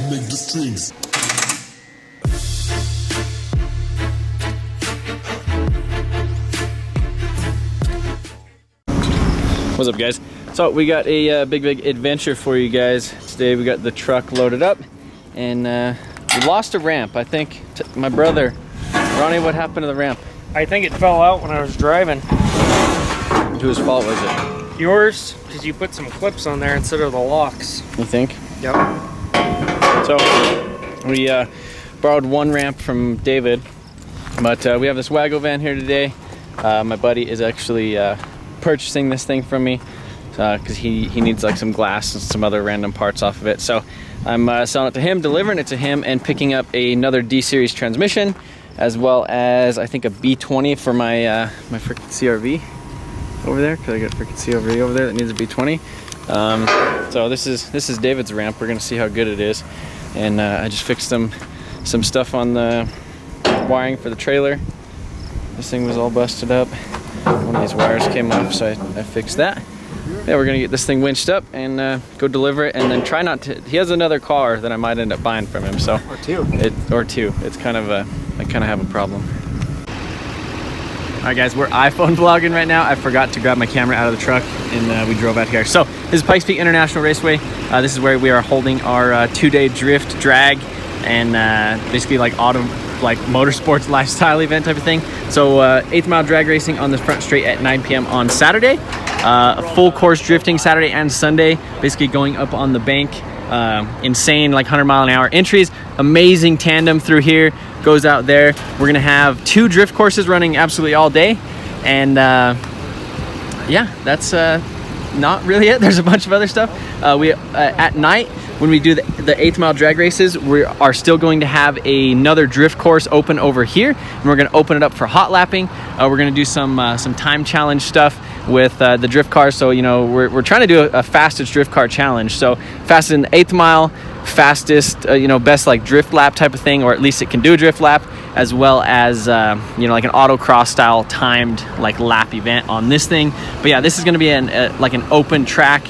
make the strings. What's up, guys? So we got a big adventure for you guys today. We got the truck loaded up, and we lost a ramp. I think my brother Ronnie, what happened to the ramp? I think it fell out when I was driving. Whose fault was it? Yours, because you put some clips on there instead of the locks. You think? Yep. So we borrowed one ramp from David, but we have this wagon van here today. My buddy is actually purchasing this thing from me because he needs like some glass and some other random parts off of it. So I'm selling it to him, delivering it to him, and picking up another D-Series transmission, as well as I think a B20 for my my freaking CRV over there, because I got a freaking CRV over there that needs a B20. So this is David's ramp. We're gonna see how good it is, and I just fixed some stuff on the wiring for the trailer. This thing was all busted up. One of these wires came off, so I fixed that. Yeah, we're gonna get this thing winched up and go deliver it, and then try not to. He has another car that I might end up buying from him, so or two. It's kind of I kind of have a problem. All right, guys, we're iPhone vlogging right now. I forgot to grab my camera out of the truck, and we drove out here. So this is Pikes Peak International Raceway. This is where we are holding our 2-day drift drag and basically like motorsports lifestyle event type of thing. So 8th mile drag racing on the front straight at 9 p.m. on Saturday. Full course drifting Saturday and Sunday, basically going up on the bank. Insane, like 100-mile-an-hour entries. Amazing tandem through here, goes out there. We're gonna have 2 drift courses running absolutely all day, and yeah, that's not really it. There's a bunch of other stuff. We at night, when we do the 8th mile drag races, we are still going to have another drift course open over here, and we're going to open it up for hot lapping. We're going to do some time challenge stuff with the drift cars. So, you know, we're trying to do a fastest drift car challenge. So fastest in the 8th mile, fastest, you know, best like drift lap type of thing, or at least it can do a drift lap, as well as you know, like an autocross style timed like lap event on this thing. But yeah, this is going to be like an open track,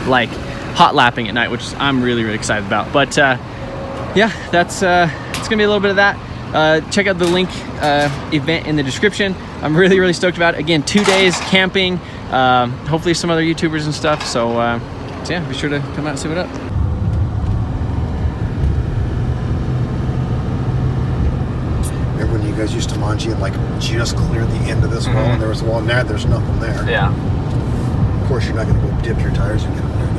like hot lapping at night, which I'm really excited about. But yeah, that's it's gonna be a little bit of that. Check out the link event in the description. I'm really stoked about it. Again, 2 days camping, hopefully some other YouTubers and stuff. So yeah, be sure to come out and see what up. Remember when you guys used to manji and like just clear the end of this wall, and there was a wall, and there's nothing there. Yeah. Of course, you're not going to go dip your tires and get them dirty.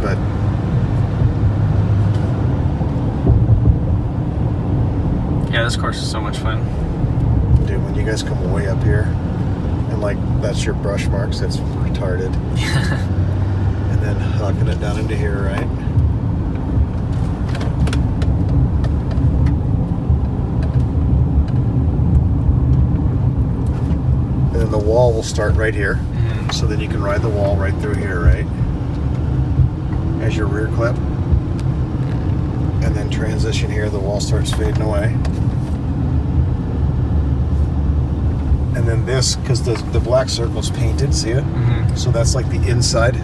But yeah, this course is so much fun. Dude, when you guys come way up here and like that's your brush marks, that's retarded. And then hooking it down into here, right? And then the wall will start right here. So then you can ride the wall right through here, right? As your rear clip. And then transition here, the wall starts fading away. And then this, because the black circle's painted, see it? So that's like the inside.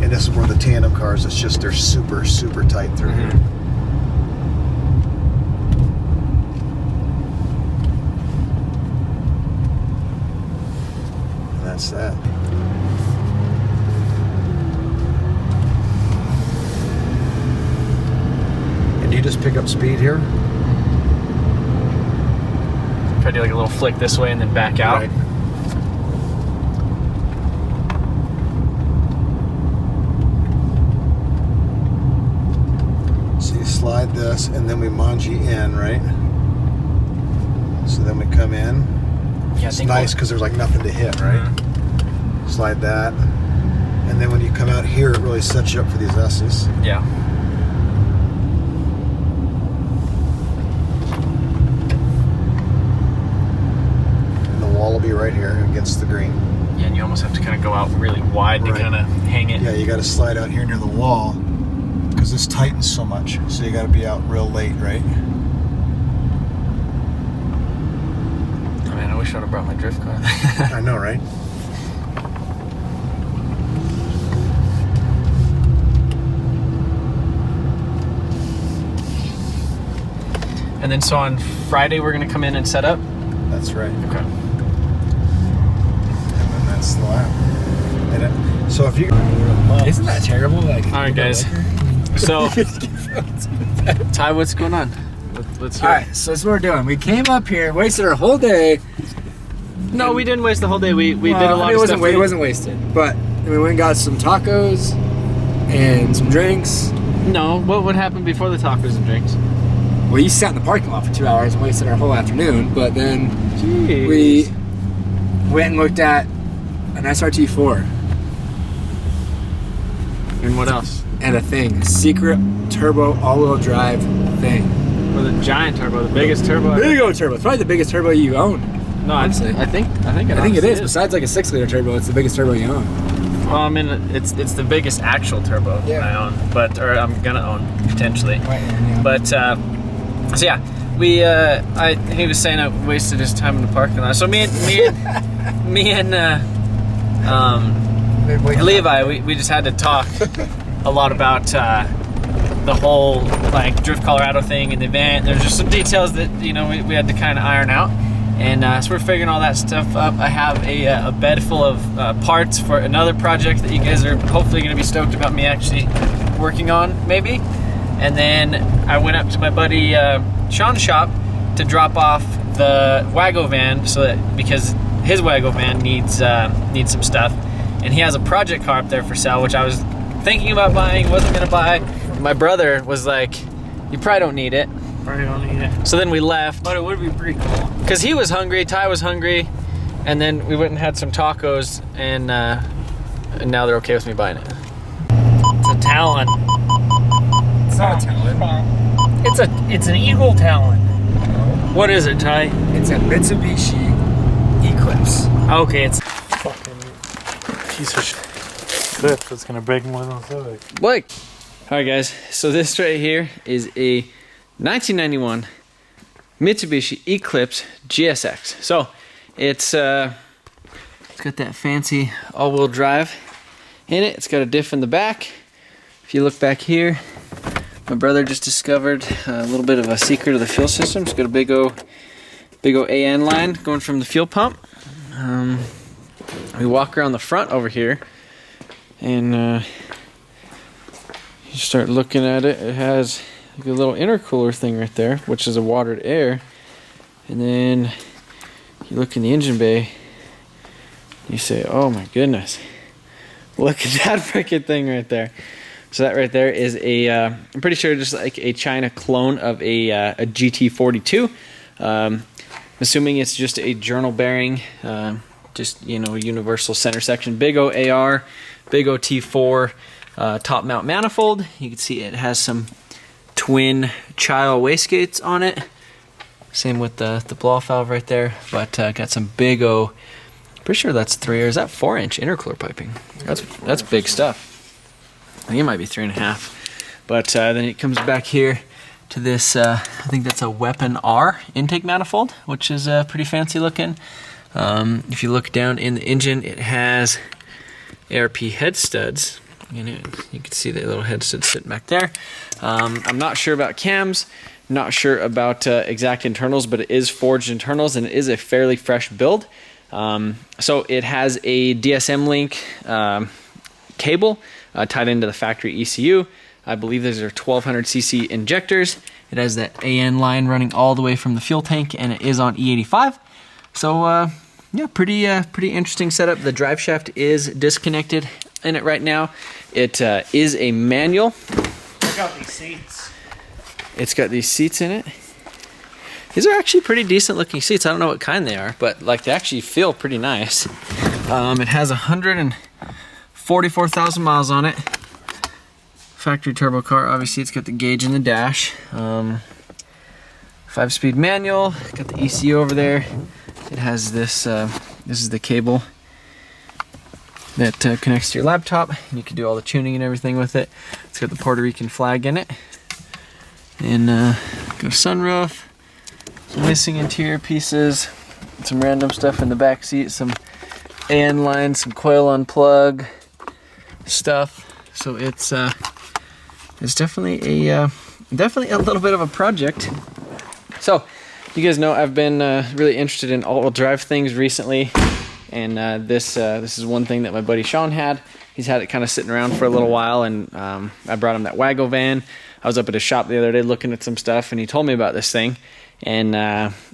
And this is where the tandem cars, it's just, they're super tight through here. And that's that. And you just pick up speed here. Try to do like a little flick this way and then back out. Right. So you slide this and then we manji in, right? So then we come in. Yeah, it's nice because there's like nothing to hit, right? Slide that. And then when you come out here, it really sets you up for these S's. Yeah. Will be right here against the green. Yeah, and you almost have to kind of go out really wide to kind of hang it. Yeah, you got to slide out here near the wall because this tightens so much. So you got to be out real late, right? Oh, man, I wish I would have brought my drift car. I know, right? And then so on Friday we're gonna come in and set up? That's right. Okay. And then that's the lap. So if you... Isn't that terrible? Like, alright guys, so Ty, what's going on? Let's hear it. Alright, so that's what we're doing. We came up here, wasted our whole day. No, we didn't waste the whole day. We did a lot it of stuff. It wasn't wasted, but we went and got some tacos and some drinks. No, what happened before the tacos and drinks? Well, you sat in the parking lot for 2 hours and wasted our whole afternoon, but then we went and looked at an SRT4. And what else? And a secret turbo all-wheel drive thing. Well, the giant turbo, the biggest turbo. Big old turbo. It's probably the biggest turbo you own. No, honestly. I think it is. Besides like a 6-liter turbo, it's the biggest turbo you own. Well, I mean, it's the biggest actual turbo I own, or I'm gonna own potentially. Right, yeah. But so yeah, he was saying I wasted his time in the parking lot. So me and Levi, we just had to talk a lot about the whole like Drift Colorado thing and the event. There's just some details that we had to kind of iron out. And so we're figuring all that stuff up. I have a bed full of parts for another project that you guys are hopefully going to be stoked about me actually working on, maybe. And then I went up to my buddy Sean's shop to drop off the Wago van, because his Wago van needs some stuff, and he has a project car up there for sale, which I was thinking about buying, wasn't going to buy. My brother was like, "You probably don't need it." Probably don't need it. So then we left. But it would be pretty cool. Because he was hungry, Ty was hungry, and then we went and had some tacos, and now they're okay with me buying it. It's a Talon. It's not a Talon. It's an Eagle Talon. What is it, Ty? It's a Mitsubishi Eclipse. Okay, it's fucking piece of shit. That's gonna break more than Civic. Blake! Alright guys, so this right here is a 1991 Mitsubishi Eclipse GSX. So it's got that fancy all-wheel drive in it. It's got a diff in the back. If you look back here, my brother just discovered a little bit of a secret of the fuel system. It's got a big O AN line going from the fuel pump. We walk around the front over here, and you start looking at it. It has like a little intercooler thing right there, which is a watered air. And then you look in the engine bay, you say, "Oh my goodness, look at that freaking thing right there." So that right there is I'm pretty sure just like a China clone of a GT42. Assuming it's just a journal bearing, just universal center section, big O AR, big O T4 top mount manifold. You can see it has some twin child wastegates on it. Same with the blow-off valve right there, but got some big O. Pretty sure that's 3, or is that 4-inch intercooler piping? That's big stuff. I think it might be 3.5. But then it comes back here to this. I think that's a Weapon R intake manifold, which is pretty fancy looking. If you look down in the engine, it has ARP head studs. You can see the little head studs sitting back there. I'm not sure about cams, not sure about exact internals, but it is forged internals, and it is a fairly fresh build. So it has a DSM link cable tied into the factory ECU. I believe those are 1200cc injectors. It has that AN line running all the way from the fuel tank, and it is on E85. So yeah, pretty interesting setup. The drive shaft is disconnected in it right now. It is a manual. Check out these seats. It's got these seats in it. These are actually pretty decent looking seats. I don't know what kind they are, but like they actually feel pretty nice. It has 144,000 miles on it. Factory turbo car. Obviously, it's got the gauge in the dash. 5-speed manual. Got the ECU over there. It has this. This is the cable that connects to your laptop. You can do all the tuning and everything with it. It's got the Puerto Rican flag in it. And got a sunroof. Some missing interior pieces. Some random stuff in the back seat. Some AN lines. Some coil unplug stuff. So it's definitely a little bit of a project. So, you guys know I've been really interested in all-wheel drive things recently, and this is one thing that my buddy Sean had. He's had it kind of sitting around for a little while, and I brought him that wagon van. I was up at his shop the other day looking at some stuff, and he told me about this thing, and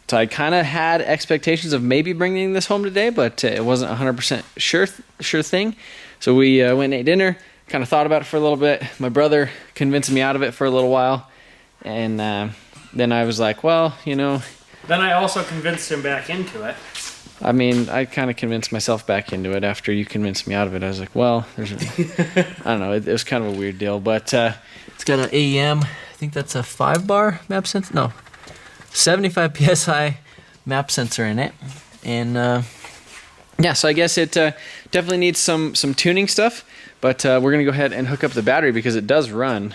so I kind of had expectations of maybe bringing this home today, but it wasn't 100% sure thing. So we went and ate dinner, kind of thought about it for a little bit. My brother convinced me out of it for a little while, and then I was like, well, you know. Then I also convinced him back into it. I mean, I kind of convinced myself back into it after you convinced me out of it. I was like, well, I don't know, it was kind of a weird deal, but it's got an AEM, I think that's a 5-bar map sensor, no, 75 PSI map sensor in it, and yeah, so I guess it definitely needs some tuning stuff, but we're going to go ahead and hook up the battery because it does run.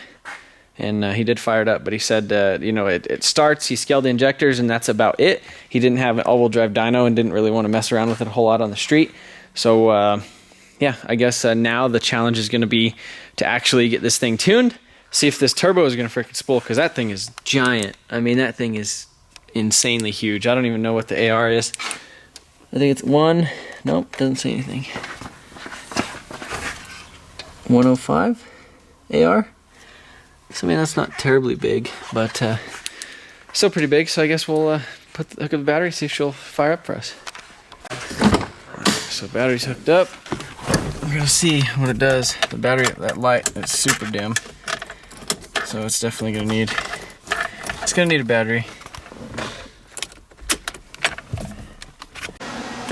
And he did fire it up, but he said, you know, it starts, he scaled the injectors, and that's about it. He didn't have an all-wheel drive dyno and didn't really want to mess around with it a whole lot on the street. So, yeah, I guess now the challenge is going to be to actually get this thing tuned, see if this turbo is going to freaking spool, because that thing is giant. I mean, that thing is insanely huge. I don't even know what the AR is. I think it's nope, doesn't say anything. 105 AR? So, I mean, that's not terribly big, but still pretty big. So I guess we'll hook up the battery, see if she'll fire up for us. So battery's hooked up. We're gonna see what it does. The battery, that light is super dim, so it's definitely gonna need. It's gonna need a battery.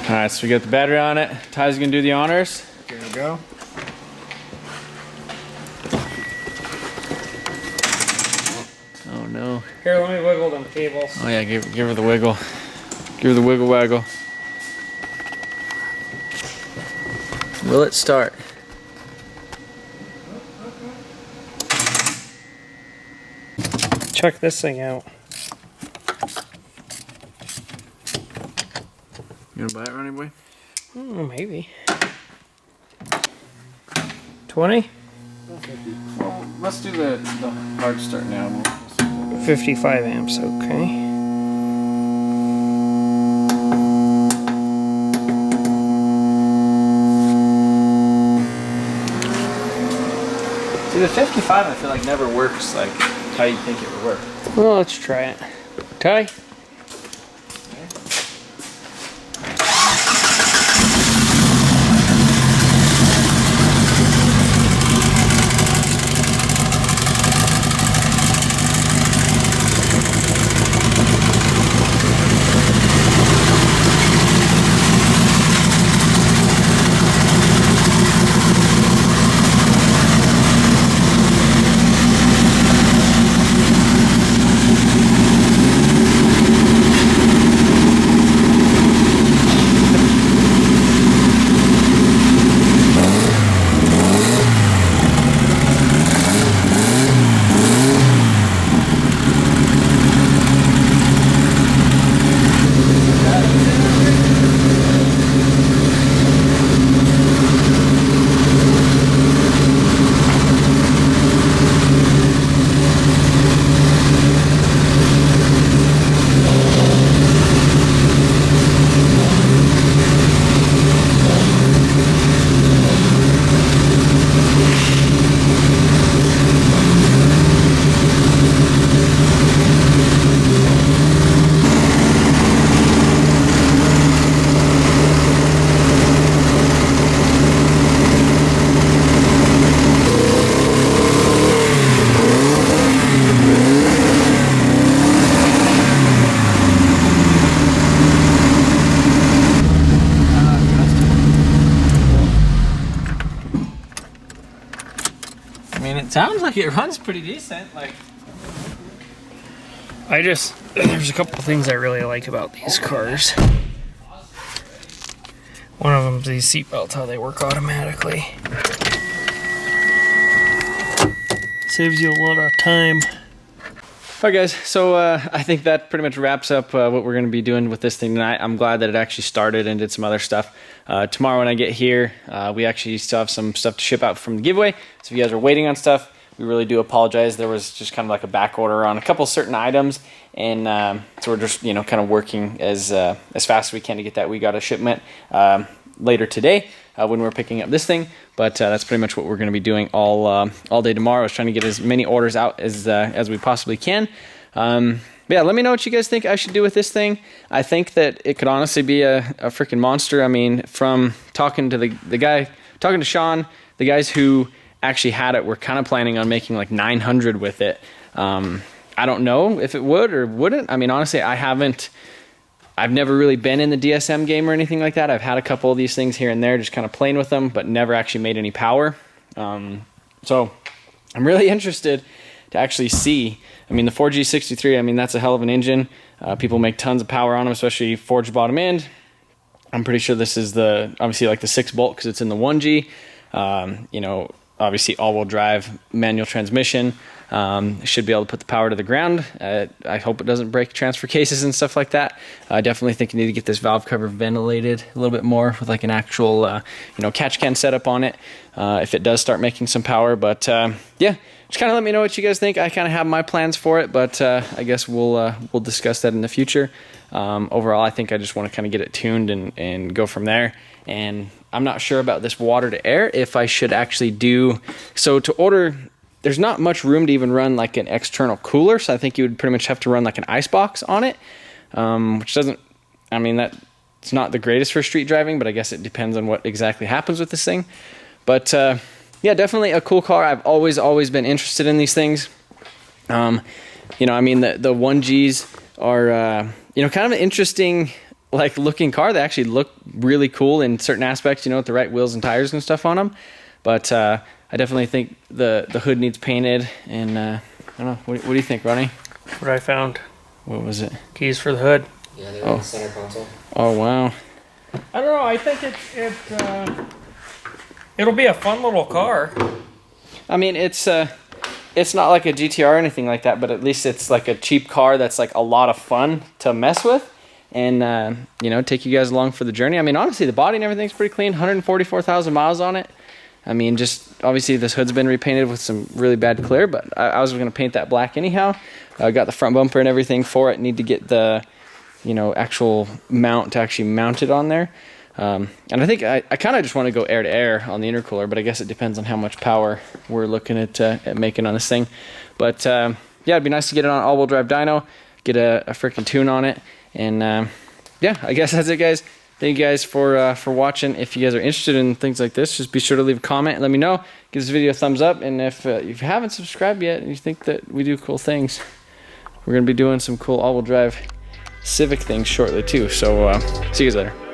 All right, so we got the battery on it. Ty's gonna do the honors. Here we go. No. Here, let me wiggle them cables. Oh yeah, give her the wiggle. Give her the wiggle waggle. Will it start? Check this thing out. You gonna buy it, Ronnie boy? Maybe. 20? Well, let's do the hard start now. 55 amps, okay. See, the 55 I feel like never works like how you think it would work. Well, let's try it. Ty? It sounds like it runs pretty decent. Like, there's a couple things I really like about these cars. One of them is these seat belts, how they work automatically. Saves you a lot of time. Alright guys, so I think that pretty much wraps up what we're going to be doing with this thing tonight. I'm glad that it actually started and did some other stuff. Tomorrow when I get here, we actually still have some stuff to ship out from the giveaway. So if you guys are waiting on stuff, We really do apologize. There was just kind of like a back order on a couple certain items, and so we're just, you know, kind of working as fast as we can to get that. We got a shipment later today when we're picking up this thing, but that's pretty much what we're going to be doing all day tomorrow, is trying to get as many orders out as we possibly can. But yeah, let me know what you guys think I should do with this thing. I think that it could honestly be a freaking monster. I mean, from talking to talking to Sean, the guys who actually had it were kind of planning on making like 900 with it. I don't know if it would or wouldn't. I mean, honestly, I've never really been in the DSM game or anything like that. I've had a couple of these things here and there, just kind of playing with them, but never actually made any power. So I'm really interested to actually see. I mean, the 4G63, I mean, that's a hell of an engine. People make tons of power on them, especially forged bottom end. I'm pretty sure this is obviously like the 6-bolt because it's in the 1G. You know, obviously all-wheel drive, manual transmission. Should be able to put the power to the ground. I hope it doesn't break transfer cases and stuff like that. I definitely think you need to get this valve cover ventilated a little bit more with like an actual, you know, catch can setup on it if it does start making some power. But yeah, just kind of let me know what you guys think. I kind of have my plans for it, but I guess we'll discuss that in the future. Overall, I think I just want to kind of get it tuned and go from there. And I'm not sure about this water to air, if I should actually do so. To order, there's not much room to even run like an external cooler, so I think you would pretty much have to run like an ice box on it, which doesn't, I mean, it's not the greatest for street driving, but I guess it depends on what exactly happens with this thing. But yeah, definitely a cool car. I've always been interested in these things. You know, I mean, the 1Gs are, you know, kind of an interesting like looking car. They actually look really cool in certain aspects, you know, with the right wheels and tires and stuff on them. But I definitely think the hood needs painted. And I don't know, what do you think, Ronnie? What I found. What was it? Keys for the hood. Yeah, they're in the center console. Oh wow. I don't know. I think it'll be a fun little car. I mean, it's not like a GTR or anything like that, but at least it's like a cheap car that's like a lot of fun to mess with. And, you know, take you guys along for the journey. I mean, honestly, the body and everything's pretty clean. 144,000 miles on it. I mean, just obviously this hood's been repainted with some really bad clear, but I was going to paint that black anyhow. I got the front bumper and everything for it. Need to get the, you know, actual mount to actually mount it on there. And I think I kind of just want to go air to air on the intercooler, but I guess it depends on how much power we're looking at making on this thing. But yeah, it'd be nice to get it on an all-wheel drive dyno, get a freaking tune on it. And yeah, I guess that's it, guys. Thank you guys for watching. If you guys are interested in things like this, just be sure to leave a comment and let me know. Give this video a thumbs up. And if you haven't subscribed yet and you think that we do cool things, we're going to be doing some cool all-wheel drive Civic things shortly too. So see you guys later.